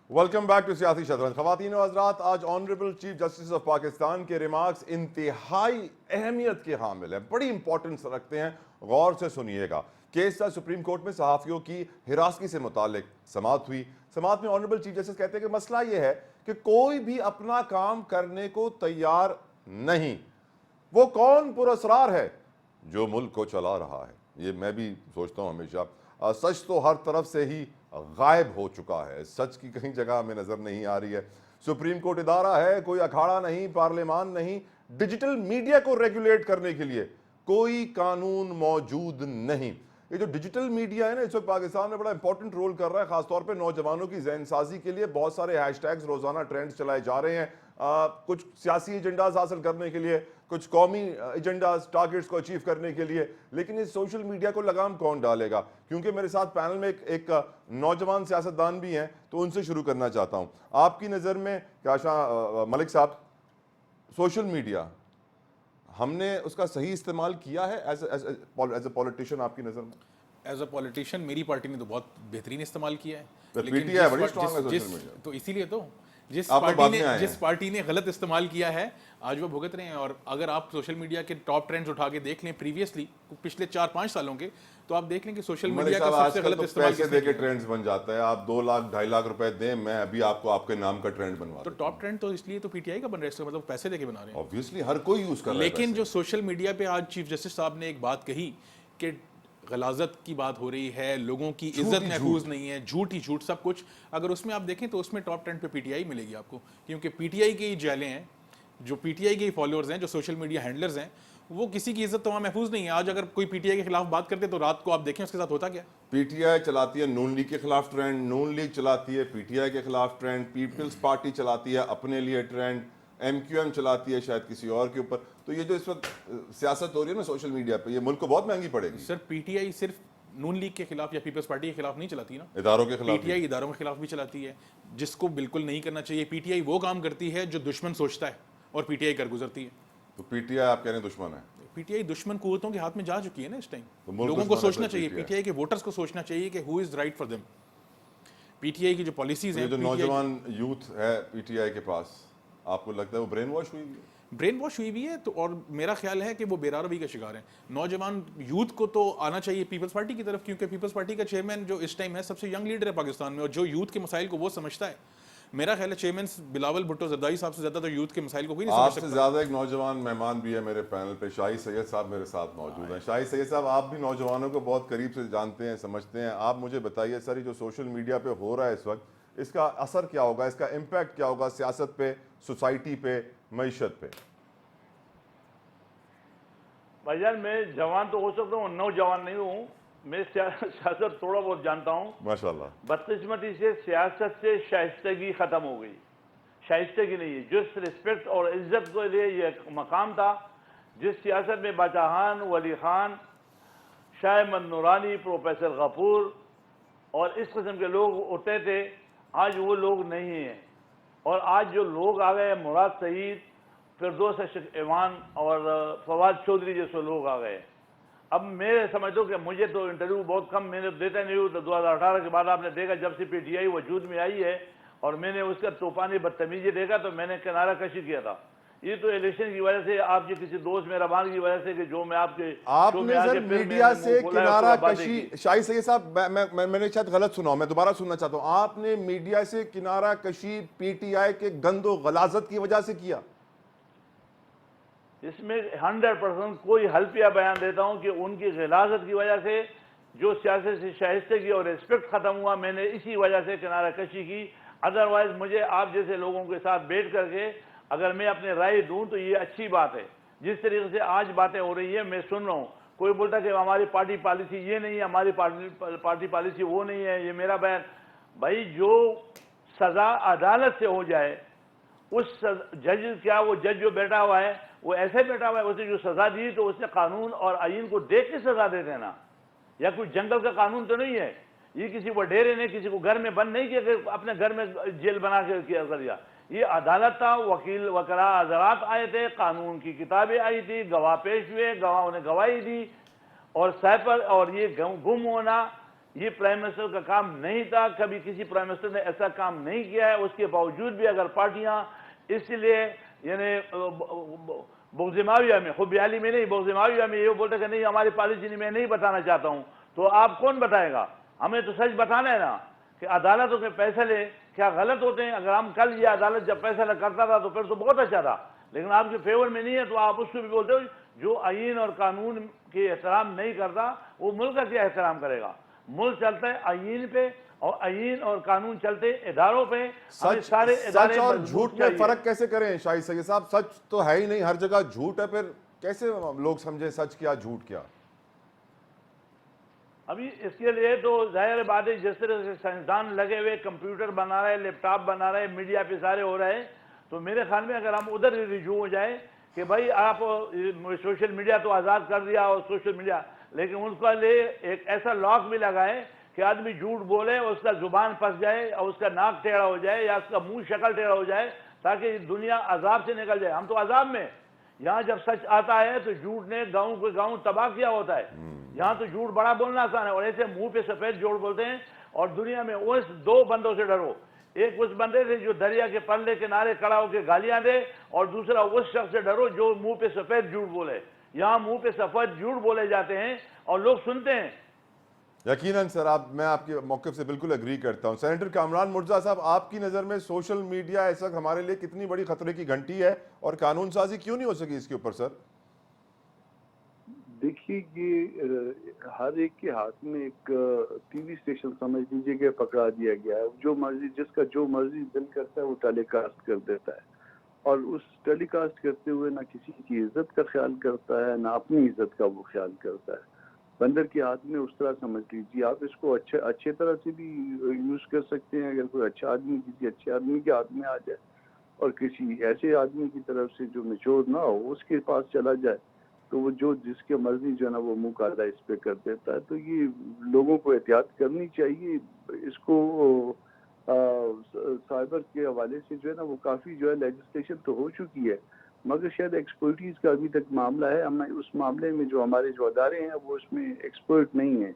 Welcome back to सियासी शतरंज। खवातीन और हज़रात, आज honourable chief justice of Pakistan के रिमार्क्स इंतहाई अहमियत के हामिल हैं, बड़ी इंपॉर्टेंस रखते हैं, गौर से सुनिएगा। केस था सुप्रीम कोर्ट में सहाफ़ियों की हिरासगी से मुतालिक, समाअत हुई। समाअत में ऑनरेबल चीफ जस्टिस कहते हैं कि मसला यह है कि कोई भी अपना काम करने को तैयार नहीं। वो कौन पुरस्रार है जो मुल्क को चला रहा है? ये मैं भी सोचता हूँ हमेशा। सच तो हर तरफ से ही गायब हो चुका है, सच की कहीं जगह हमें नजर नहीं आ रही है। सुप्रीम कोर्ट इदारा है, कोई अखाड़ा नहीं, पार्लियामान नहीं। डिजिटल मीडिया को रेगुलेट करने के लिए कोई कानून मौजूद नहीं। ये जो डिजिटल मीडिया है ना, इस वक्त पाकिस्तान में बड़ा इंपॉर्टेंट रोल कर रहा है, खासतौर पे नौजवानों की ज़हनसाजी के लिए। बहुत सारे हैशटैग्स, रोजाना ट्रेंड्स चलाए जा रहे हैं, कुछ सियासी एजेंडाज हासिल करने के लिए, कुछ कौमी एजेंडाज, टारगेट्स को अचीव करने के लिए। लेकिन इस सोशल मीडिया को लगाम कौन डालेगा? क्योंकि मेरे साथ पैनल में एक नौजवान सियासतदान भी हैं, तो उनसे शुरू करना चाहता हूं। आपकी नज़र में काशा मलिक साहब, सोशल मीडिया हमने उसका सही इस्तेमाल किया है एज ए पॉलिटिशियन? आपकी नज़र में एज अ पॉलिटिशियन मेरी पार्टी ने तो बहुत बेहतरीन इस्तेमाल किया है, लेकिन पीटीआई बड़ी स्ट्रांग है सोशल मीडिया, तो इसीलिए तो जिस पार्टी ने गलत इस्तेमाल किया है आज वो भुगत रहे हैं। और अगर आप सोशल मीडिया के टॉप ट्रेंड्स उठा के देख लें प्रीवियसली पिछले 4-5 सालों के, तो आप देख लें कि सोशल मीडिया का सबसे गलत इस्तेमाल पैसे देके ट्रेंड्स बन जाता है। आप 2 लाख 2.5 लाख रुपए दें, मैं अभी आपको आपके नाम का ट्रेंड बनवा तो टॉप ट्रेंड तो इसलिए तो पीटीआई का बन रहा है, मतलब पैसे देके बना रहे हैं। ऑब्वियसली हर कोई यूज कर रहा है। लेकिन जो सोशल मीडिया पे आज चीफ जस्टिस साहब ने एक बात कही कि गलाजत की बात हो रही है, लोगों की इज्जत महफूज नहीं है, झूठ ही झूठ सब कुछ। अगर उसमें आप देखें तो उसमें टॉप ट्रेंड पे पीटीआई मिलेगी आपको, क्योंकि पीटीआई के ही जैले हैं, जो पीटीआई के ही फॉलोअर्स हैं, जो सोशल मीडिया हैंडलर्स हैं, वो किसी की इज्जत तो वहाँ महफूज नहीं है। आज अगर कोई पीटीआई के खिलाफ बात करते तो रात को आप देखें उसके साथ होता क्या। पीटीआई चलाती है नून लीग के खिलाफ ट्रेंड, नून लीग चलाती है पीटीआई के खिलाफ ट्रेंड, पीपल्स पार्टी चलाती है अपने लिए ट्रेंड, एमक्यूएम चलाती है शायद किसी और के ऊपर। तो ये जो इस वक्त सियासत हो रही है ना सोशल मीडिया पे, ये मुल्क को बहुत महंगी पड़ेगी। सर पीटीआई सिर्फ नून लीग के खिलाफ या पीपल्स पार्टी के खिलाफ नहीं चलाती ना, इदारों के खिलाफ, पीटीआई इदारों के खिलाफ भी चलाती है, जिसको बिल्कुल नहीं करना चाहिए। पीटीआई वो काम करती है जो दुश्मन सोचता है और पीटीआई कर गुजरती है। तो पीटीआई आप कह रहे हैं दुश्मन है? पीटीआई दुश्मन कुव्वतों के हाथ में जा चुकी है ना इस टाइम। तो लोगों को सोचना चाहिए, पीटीआई के वोटर्स को सोचना चाहिए कि who is right for them. PTI की जो पॉलिसीज हैं, जो नौजवान यूथ है पीटीआई के पास, आपको लगता है वो ब्रेन वॉश हुई है? ब्रेन वॉश हुई भी है तो, और मेरा ख्याल है कि वो बेरारवी का शिकार है। नौजवान यूथ को तो आना चाहिए पीपल्स पार्टी की तरफ, क्योंकि पीपल्स पार्टी का चेयरमैन जो इस टाइम है सबसे यंग लीडर है पाकिस्तान में, और जो यूथ के मसाइल को वो समझता है। मेरा ख्याल है चेयरमैन बिलावल भुट्टो जरदारी साहब से ज्यादा तो यूथ के मसाइल को कोई नहीं समझ सकता। आपसे ज्यादा एक नौजवान मेहमान भी है मेरे पैनल पे, शाही सैयद साहब मेरे साथ मौजूद हैं। शाही सैयद साहब, आप भी नौजवानों को बहुत करीब से जानते हैं, समझते हैं। आप मुझे बताइए सर, ये जो सोशल मीडिया पे हो रहा है इस वक्त, इसका असर क्या होगा, इसका इम्पैक्ट क्या होगा सियासत पे, सोसाइटी पे, मईशत पे? भाईजान मैं जवान तो हो सकता हूँ, नौजवान नहीं हूँ। मैं सियासत थोड़ा बहुत जानता हूँ। माशाल्लाह। बदकिस्मती से सियासत से शाइस्तगी खत्म हो गई। शाइस्तगी नहीं है, जिस रिस्पेक्ट और इज्जत के लिए ये मकाम था, जिस सियासत में बादशाहान, वली खान, शाह अहमद नूरानी, प्रोफेसर गफूर और इस किस्म के लोग उठते थे, आज वो लोग नहीं हैं। और आज जो लोग आ गए, मुराद सईद, फिरदौस अशरफ ईवान और फवाद चौधरी जैसे लोग आ गए। अब मैं समझता हूँ कि मुझे तो इंटरव्यू बहुत कम, मैंने देता नहीं हूँ। तो 2018 के बाद आपने देखा जब से पीटीआई वजूद में आई है और मैंने उसका तूफानी बदतमीजी देखा तो मैंने किनारा कशी किया था। ये तो इलेक्शन की वजह से, आपके किसी दोस्त मेहरबान की वजह से कि जो मैं आपने सर मीडिया से किनारा कशी, शाही सैयद साहब मैंने शायद गलत सुना, मैं दोबारा सुनना चाहता हूँ। आपने मीडिया से किनारा कशी पीटीआई के गंदो गलाजत की वजह से किया? इसमें 100% कोई हल्फिया बयान देता हूं कि उनकी गिलाजत की वजह से जो सियासत से शाइस्तगी और रिस्पेक्ट खत्म हुआ, मैंने इसी वजह से किनारा कशी की। अदरवाइज मुझे आप जैसे लोगों के साथ बैठ करके अगर मैं अपनी राय दूं तो ये अच्छी बात है। जिस तरीके से आज बातें हो रही है मैं सुन रहा हूं, कोई बोलता कि हमारी पार्टी पॉलिसी ये नहीं है, हमारी पार्टी पॉलिसी वो नहीं है, ये मेरा बयान। भाई जो सजा अदालत से हो जाए, उस जज, क्या वो जज जो बैठा हुआ है वो ऐसे बैठा हुआ है, उसे जो सजा दी तो उसने कानून और आईन को देख के सजा दे देना। या कोई जंगल का कानून तो नहीं है, ये किसी वडेरे ने किसी को घर में बंद नहीं किया, अपने घर में जेल बना के कर दिया। ये अदालत था, वकील वकला हजरात आए थे, कानून की किताबें आई थी, गवाह पेश हुए, गवाहों ने गवाही दी, और साइफर और ये गुम होना, ये प्राइम मिनिस्टर का काम नहीं था, कभी किसी प्राइम मिनिस्टर ने ऐसा काम नहीं किया है। उसके बावजूद भी अगर पार्टियां इसलिए यानी बोगजिमाविया में, खुबियाली में नहीं, बोगजिमाविया में ये बोलते कि नहीं हमारी पॉलिसी मैं नहीं बताना चाहता हूं, तो आप कौन बताएगा? हमें तो सच बताना है ना कि अदालतों के फैसले क्या गलत होते हैं। अगर हम कल ये अदालत जब फैसला करता था तो फिर तो बहुत अच्छा था, लेकिन आपके फेवर में नहीं है तो आप उसको भी बोलते हो। जो आईन और कानून के एहतराम नहीं करता वो मुल्क का क्या एहतराम करेगा? मुल्क चलता है आईन पे, और आईन और कानून चलते इदारों पे। हमें सारे सच इदारे और मजबूत झूठ में चाहिए। फर्क कैसे करें शाहिद सईद साहब? सच तो है ही नहीं, हर जगह झूठ है, फिर कैसे लोग समझे सच क्या झूठ क्या? अभी इसके लिए तो जाहिर बात है, जिस तरह से साइंसदान लगे हुए कंप्यूटर बना रहे, लैपटॉप बना रहे, मीडिया पे सारे हो रहे हैं, तो मेरे ख्याल में अगर हम उधर रिजू हो जाए कि भाई आप सोशल मीडिया तो आज़ाद कर दिया और सोशल मीडिया, लेकिन उसका लिए एक ऐसा लॉक भी लगाए कि आदमी झूठ बोले और उसका जुबान फंस जाए और उसका नाक टेढ़ा हो जाए या उसका मुंह शक्ल टेढ़ा हो जाए, ताकि दुनिया अजाब से निकल जाए। हम तो अजाब में, यहाँ जब सच आता है तो झूठ ने गाँव के गाँव तबाह किया होता है। यहाँ तो झूठ बड़ा बोलना आसान है, और ऐसे मुंह पे सफेद झूठ बोलते हैं। और दुनिया में उस दो बंदों से डरो, एक उस बंदे से जो दरिया के पल्ले किनारे खड़ा होकर गालियां दे, और दूसरा उस शख्स से डरो जो मुंह पे सफेद झूठ बोले। यहाँ मुंह पे सफेद झूठ बोले जाते हैं और लोग सुनते हैं। यकीनन सर, मैं आपके मौक़िफ़ से बिल्कुल एग्री करता हूं। सेनेटर कामरान मुर्तज़ा साहब, आपकी नज़र में सोशल मीडिया इस वक्त हमारे लिए कितनी बड़ी खतरे की घंटी है और कानून साजी क्यों नहीं हो सकी इसके ऊपर सर? देखिए, ये हर एक के हाथ में एक टीवी स्टेशन समझ लीजिए कि पकड़ा दिया गया है। जो मर्जी, जिसका जो मर्जी दिल करता है वो टेलीकास्ट कर देता है, और उस टेलीकास्ट करते हुए ना किसी की इज्जत का ख्याल करता है, ना अपनी इज्जत का वो ख्याल करता है। बंदर के हाथ में उस तरह समझ लीजिए। आप इसको अच्छे तरह से भी यूज कर सकते हैं। अगर कोई अच्छा आदमी किसी अच्छे आदमी के हाथ में आ जाए और किसी ऐसे आदमी की तरफ से जो मैच्योर ना हो उसके पास चला जाए, तो वो जो जिसके मर्जी जो है ना वो मुंह काला इस पे कर देता है। तो ये लोगों को एहतियात करनी चाहिए। इसको साइबर के हवाले से जो है ना वो काफ़ी जो है लेजिस्लेशन तो हो चुकी है, मगर शायद एक्सपर्टीज का अभी तक मामला है। हम उस मामले में जो हमारे जो अदारे हैं वो उसमें एक्सपर्ट नहीं है,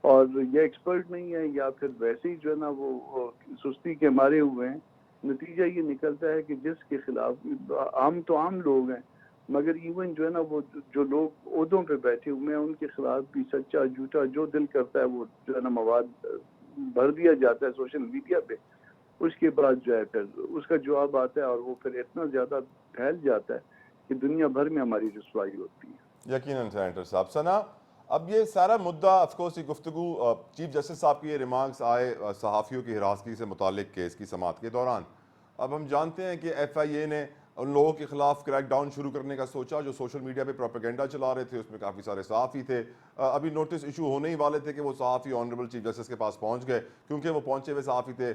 और ये एक्सपर्ट नहीं है या फिर वैसे ही जो है ना वो सुस्ती के मारे हुए हैं। नतीजा ये निकलता है कि जिसके खिलाफ आम लोग हैं, मगर इवन जो है ना वो जो लोग ओहदों पे बैठे हुए हैं उनके खिलाफ भी सच्चा झूठा जो दिल करता है वो जो है ना मवाद भर दिया जाता है सोशल मीडिया पे। उसके बाद जो है फिर उसका जवाब आता है और वो फिर इतना ज़्यादा फैल जाता है कि दुनिया भर में हमारी रुसवाई होती है। यकीनन सेनेटर साहब। सना, अब ये सारा मुद्दा ऑफकोर्स, ये गुफ्तगू चीफ जस्टिस साहब की ये रिमार्क्स आए सहाफ़ियों की हिरासती से मुतालिक केस की समाअत के दौरान। अब हम जानते हैं कि FIA ने उन लोगों के खिलाफ क्रैकडाउन शुरू करने का सोचा जो सोशल मीडिया पे प्रोपेगेंडा चला रहे थे। उसमें काफ़ी सारे सहाफ़ी थे। अभी नोटिस इशू होने ही वाले थे कि वो सहाफ़ी ऑनरेबल चीफ जस्टिस के पास पहुंच गए, क्योंकि वो पहुंचे हुए सहाफ़ी थे,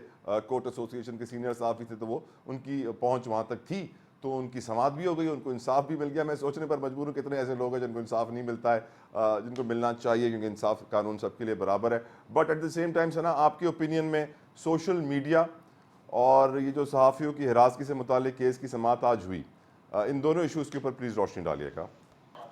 कोर्ट एसोसिएशन के सीनियर सहाफ़ी थे, तो वो उनकी पहुंच वहाँ तक थी, तो उनकी समाअत भी हो गई, उनको इंसाफ भी मिल गया। मैं सोचने पर मजबूर हूँ कितने ऐसे लोग हैं जिनको इंसाफ नहीं मिलता है, जिनको मिलना चाहिए, क्योंकि इंसाफ कानून सबके लिए बराबर है। But at the same time सना, आपके ओपिनियन में सोशल मीडिया और ये जो सहाफ़ियों की हिरासती से मुतालिक केस की समाअत आज हुई, इन दोनों इशूज़ के ऊपर प्लीज़ रोशनी डालिएगा।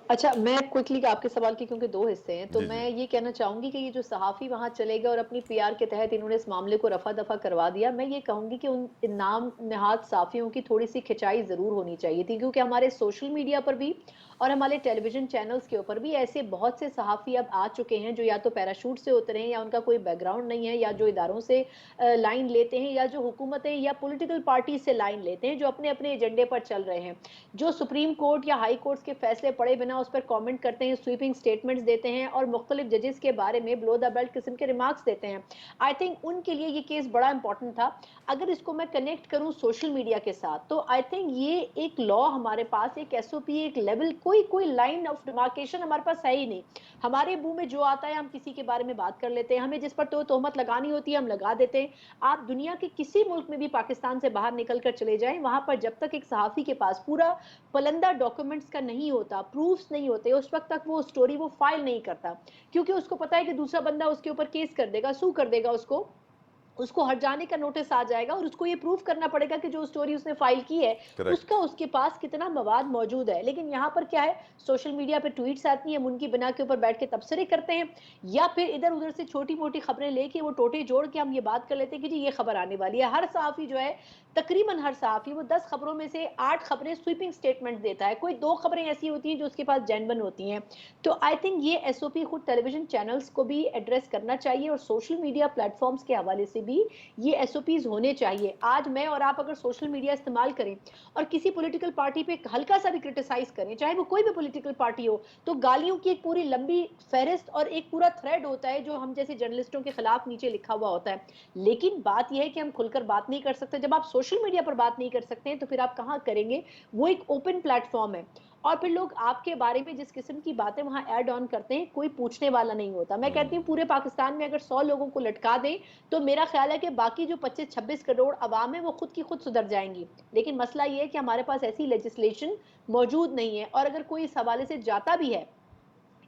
अच्छा, मैं क्विकली आपके सवाल के, क्योंकि दो हिस्से हैं, तो जी, जी। मैं ये कहना चाहूंगी कि ये जो सहाफ़ी वहां चले गए और अपनी PR के तहत इन्होंने इस मामले को रफा दफा करवा दिया, मैं ये कहूंगी कि उन नाम नहाद सहाफ़ियों की थोड़ी सी खिंचाई जरूर होनी चाहिए थी, क्योंकि हमारे सोशल मीडिया पर भी और हमारे टेलीविजन चैनल्स के ऊपर भी ऐसे बहुत से सहाफ़ी अब आ चुके हैं जो या तो पैराशूट से उतरे हैं, या उनका कोई बैकग्राउंड नहीं है, या जो इदारों से लाइन लेते हैं, या जो हुकूमतें या पॉलिटिकल पार्टी से लाइन लेते हैं, जो अपने अपने एजेंडे पर चल रहे हैं, जो सुप्रीम कोर्ट या हाई कोर्ट के फैसले पढ़े बिना उस पर कमेंट करते हैं, स्वीपिंग स्टेटमेंट्स देते हैं और मुख्तलिफ जजेस के बारे में बिलो द बेल्ट किस्म के रिमार्क्स देते हैं। आई थिंक उनके लिए ये केस बड़ा इंपॉर्टेंट था। अगर इसको मैं कनेक्ट करूं सोशल मीडिया के साथ, तो आई थिंक ये एक लॉ हमारे पास, एक SOP, एक लेवल, कोई लाइन ऑफ डिमार्केशन हमारे पास है ही नहीं। हमारे मुंह में जो आता है हम किसी के बारे में बात कर लेते हैं, हमें जिस पर तो तोहमत लगानी होती है हम लगा देते हैं। आप दुनिया के किसी मुल्क में भी पाकिस्तान से बाहर निकल कर चले जाएं, वहां पर जब तक एक सहाफ़ी के पास पूरा पलंदा डॉक्यूमेंट्स का नहीं होता, प्रूफ्स नहीं होते, उस वक्त तक वो स्टोरी वो फाइल नहीं करता, क्योंकि उसको पता है कि दूसरा बंदा उसके ऊपर केस कर देगा, सू कर देगा उसको, उसको हट जाने का नोटिस आ जाएगा और उसको ये प्रूव करना पड़ेगा कि जो स्टोरी उसने फाइल की है Correct. उसका उसके पास कितना मवाद मौजूद है। लेकिन यहाँ पर क्या है, सोशल मीडिया पे ट्वीट्स आती हैं, हम उनकी बिना के ऊपर बैठ के तबसरे करते हैं, या फिर इधर उधर से छोटी मोटी खबरें लेके वो टोटे जोड़ के हम ये बात कर लेते हैं कि जी ये खबर आने वाली है। हर सहाफ़ी जो है, तकरीबन हर सहाफ़ी वो 10 खबरों में से 8 खबरें स्वीपिंग स्टेटमेंट देता है, कोई 2 खबरें ऐसी होती हैं जो उसके पास जेन्युइन होती हैं। तो आई थिंक ये एसओपी खुद टेलीविजन चैनल्स को भी एड्रेस करना चाहिए और सोशल मीडिया प्लेटफॉर्म्स के हवाले से भी ये एसओपीज होने चाहिए। आज मैं और आप अगर सोशल मीडिया इस्तेमाल करें और किसी पॉलिटिकल पार्टी पे हल्का सा भी क्रिटिसाइज करें, चाहे वो कोई भी पॉलिटिकल पार्टी हो, तो गालियों की एक पूरी लंबी फहरिस्त और एक पूरा थ्रेड होता है जो हम जैसे जर्नलिस्टों के खिलाफ नीचे लिखा हुआ होता है। लेकिन बात यह है कि हम खुलकर बात नहीं कर सकते। जब आप सोशल मीडिया पर बात नहीं कर सकते हैं तो फिर आप कहाँ करेंगे? वो एक ओपन प्लेटफॉर्म है और फिर लोग आपके बारे में जिस किस्म की बातें वहां ऐड ऑन करते हैं, कोई पूछने वाला नहीं होता। मैं कहती हूँ पूरे पाकिस्तान में अगर 100 लोगों को लटका दें तो मेरा ख्याल है कि बाकी जो 25-26 करोड़ अवाम है वो खुद की खुद सुधर जाएंगी। लेकिन मसला ये है कि हमारे पास ऐसी लेजिस्लेशन मौजूद नहीं है और अगर कोई इस हवाले से जाता भी है,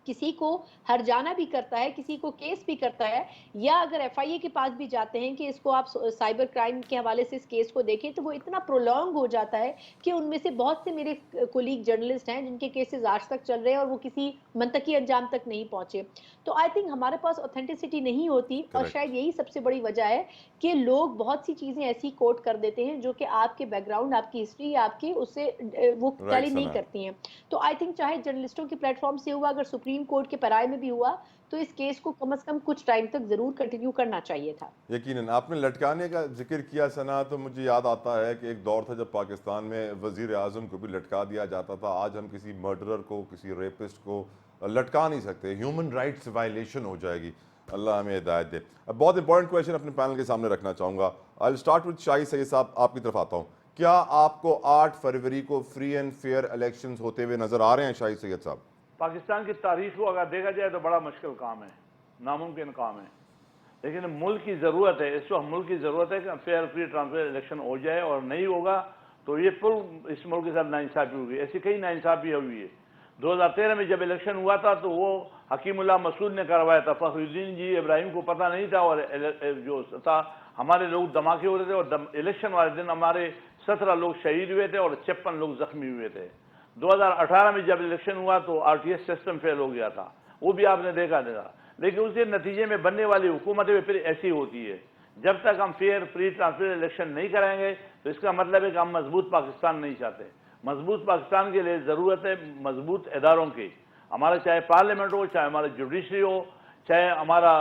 किसी को हर्जाना भी करता है, किसी को केस भी करता है, या अगर एफआईए के पास भी जाते हैं कि इसको आप साइबर क्राइम के हवाले से इस केस को देखें, तो वो इतना प्रोलॉन्ग हो जाता है कि उनमें से बहुत से मेरे कोलीग जर्नलिस्ट हैं जिनके केसेस आज तक चल रहे हैं और वो किसी मंतकी अंजाम तक नहीं पहुंचे। तो आई थिंक हमारे पास ऑथेंटिसिटी नहीं होती और Correct. शायद यही सबसे बड़ी वजह है कि लोग बहुत सी चीजें ऐसी कोट कर देते हैं जो कि आपके बैकग्राउंड, आपकी हिस्ट्री, आपकी उससे वो Right, टैली नहीं सना। करती हैं। तो आई थिंक चाहे जर्नलिस्टों के प्लेटफॉर्म से हुआ, अगर सुप्रीम कोर्ट के पराये में भी हुआ, तो इस केस को कम से कम कुछ टाइम तक जरूर कंटिन्यू करना चाहिए था। यकीनन आपने लटकाने का जिक्र किया सना, तो मुझे याद आता है कि एक दौर था जब पाकिस्तान में वजीर आज़म को भी लटका दिया जाता था। आज हम किसी मर्डरर को, किसी रेपिस्ट को लटका नहीं सकते, ह्यूमन राइट्स वायलेशन हो जाएगी। अल्लाह हमें हिदायत दे। अब बहुत इंपॉर्टेंट क्वेश्चन अपने पैनल के सामने रखना चाहूँगा। I start with Shahid Saeed साहब, आपकी तरफ आता हूँ। क्या आपको 8 फरवरी को फ्री एंड फेयर इलेक्शंस होते हुए नजर आ रहे हैं शाहिद सईद साहब? पाकिस्तान की तारीख को अगर देखा जाए तो बड़ा मुश्किल काम है, नामुमकिन काम है, लेकिन मुल्क की ज़रूरत है, इस वक्त मुल्क की ज़रूरत है कि फेयर फ्री ट्रांसपेरेंट इलेक्शन हो जाए, और नहीं होगा तो ये पुल इस मुल्क के साथ नाइंसाफ़ी होगी। ऐसी कई नाइंसाफ़ी हुई है। 2013 में जब इलेक्शन हुआ था तो वो हकीमुल्लाह मसूद ने करवाया था, फखरुद्दीन जी इब्राहिम को पता नहीं था, और जो था हमारे लोग धमाके हो रहे थे, और इलेक्शन वाले दिन हमारे 17 लोग शहीद हुए थे और 56 लोग जख्मी हुए थे। 2018 में जब इलेक्शन हुआ तो आरटीएस सिस्टम फेल हो गया था, वो भी आपने देखा था। लेकिन उसके नतीजे में बनने वाली हुकूमतें फिर ऐसी होती है। जब तक हम फेयर फ्री ट्रांसपेरेंट इलेक्शन नहीं कराएंगे तो इसका मतलब है कि हम मजबूत पाकिस्तान नहीं चाहते। मजबूत पाकिस्तान के लिए ज़रूरत है मजबूत इदारों की, हमारा चाहे पार्लियामेंट हो, चाहे हमारा जुडिशरी हो, चाहे हमारा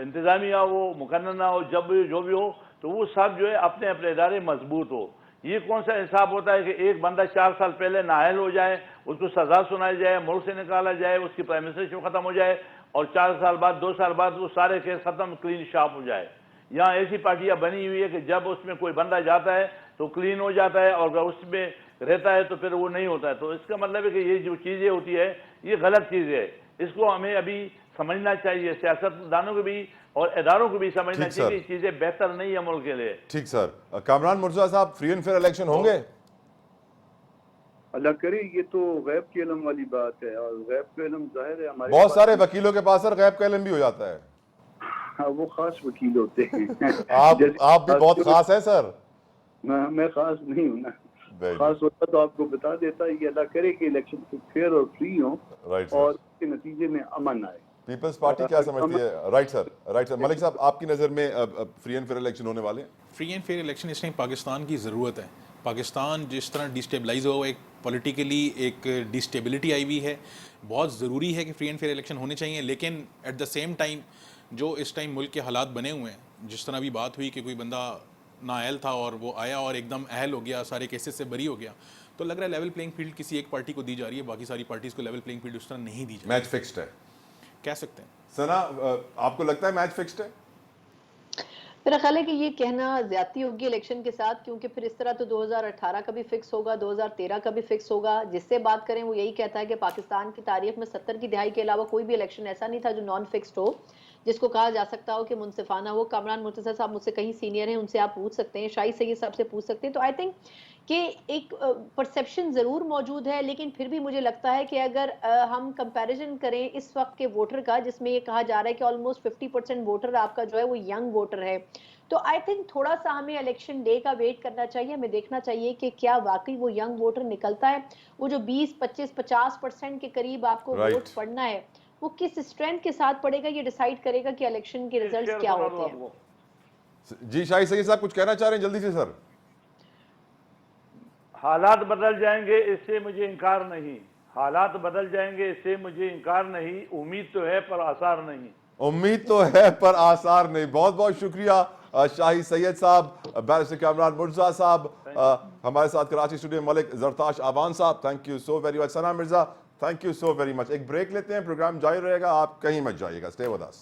इंतज़ामिया हो, मुकन्नना हो, जब जो भी हो, तो वो सब जो है अपने अपने इदारे मजबूत हो। ये कौन सा इंसाफ होता है कि एक बंदा 4 साल पहले नाअहल हो जाए, उसको सजा सुनाई जाए, मुल्क से निकाला जाए, उसकी प्राइम मिनिस्टरशिप खत्म हो जाए, और 4 साल बाद 2 साल बाद वो सारे केस खत्म, क्लीन शाप हो जाए। यहाँ ऐसी पार्टियां बनी हुई है कि जब उसमें कोई बंदा जाता है तो क्लीन हो जाता है, और अगर उसमें रहता है तो फिर वो नहीं होता है। तो इसका मतलब है कि ये जो चीज़ें होती है ये गलत चीज़ है। इसको हमें अभी समझना चाहिए, सियासतदानों को भी और इदारों को भी समझना चाहिए कि चीज़ें बेहतर नहीं है मुल्क के लिए। ठीक सर। कामरान मुर्तज़ा साहब, फ्री एंड फेयर इलेक्शन होंगे? अल्लाह करे, ये तो गैब के इल्म वाली बात है, और गैब के इल्म जाहिर है हमारे बहुत सारे वकीलों के पास सर गैब का इल्म भी हो जाता है। हाँ, वो खास वकील होते हैं। आप भी बहुत खास है सर। मैं खास नहीं हूँ ना, Very खास होता तो आपको बता देता। ये अल्लाह करे कि इलेक्शन फेयर और फ्री हो, राइट और सर। उसके नतीजे में अमन आए। पीपल्स पार्टी क्या समझती है? Right sir, right sir. Malik साहब, आपकी नज़र में फ्री एंड फेयर इलेक्शन होने वाले हैं? फ्री एंड फेयर इलेक्शन इस टाइम पाकिस्तान की ज़रूरत है। पाकिस्तान जिस तरह डिस्टेबलाइज हुआ, एक पॉलिटिकली एक डिस्टेबिलिटी आई हुई है। बहुत ज़रूरी है कि फ्री एंड फेयर इलेक्शन होने चाहिए, लेकिन एट द सेम टाइम जो इस टाइम मुल्क के हालात बने हुए हैं, जिस तरह भी बात हुई कि कोई बंदा नाअहल था और वो आया और एकदम अहल हो गया, सारे केसेस से बरी हो गया, तो लग रहा है लेवल प्लेइंग फील्ड किसी एक पार्टी को दी जा रही है, बाकी सारी पार्टीज़ को लेवल प्लेइंग फील्ड उस तरह नहीं दी जा रही। मैच फिक्स्ड है, कह सकते हैं। सना, आपको लगता है मैच फिक्स्ड है? मेरा ख्याल है कि ये कहना ज्यादती होगी इलेक्शन के साथ, क्योंकि फिर इस तरह तो 2018 का भी फिक्स होगा, 2013 का भी फिक्स होगा। जिससे बात करें वो यही कहता है कि पाकिस्तान की तारीख में 70 की दहाई के अलावा कोई भी इलेक्शन ऐसा नहीं था जो नॉन फिक्स्ड हो। जिसको कहा जा सकता हो कि मुनसिफाना हो। कामरान मुर्तज़ा साहब मुझसे कहीं सीनियर हैं, उनसे आप पूछ सकते हैं, शाही सैयद साहब से पूछ सकते हैं। तो आई थिंक कि एक परसेप्शन ज़रूर मौजूद है, लेकिन फिर भी मुझे लगता है कि अगर हम कंपैरिजन करें इस वक्त के वोटर का, जिसमें ये कहा जा रहा है कि ऑलमोस्ट 50% वोटर आपका जो है वो यंग वोटर है, तो आई थिंक थोड़ा सा हमें इलेक्शन डे का वेट करना चाहिए। हमें देखना चाहिए कि क्या वाकई वो यंग वोटर निकलता है। वो जो 20, 25, 50% के करीब आपको Right. वोट पड़ना है, वो किस स्ट्रेंथ के साथ पड़ेगा, ये डिसाइड करेगा कि इलेक्शन के रिजल्ट्स शेयर क्या सुना दूं होते हैं। आपको। जी शाही सैयद साहब कुछ कहना चाह रहे हैं जल्दी से सर? हालात बदल जाएंगे, इससे मुझे इनकार नहीं। हालात बदल जाएंगे, इससे मुझे इनकार नहीं। उम्मीद तो है पर आसार नहीं। उम्मीद तो है पर आसार नहीं। बहुत बहुत शुक्रिया शाही सैयद साहब, बैरिस्टर कामरान मुर्तज़ा साहब, हमारे साथ कराची स्टूडियो मलिक जरताश आवान साहब, thank you so very much. Sana Mirza, thank you so very much. एक ब्रेक लेते हैं, प्रोग्राम जारी रहेगा, आप कहीं मत जाइएगा, स्टे विद अस।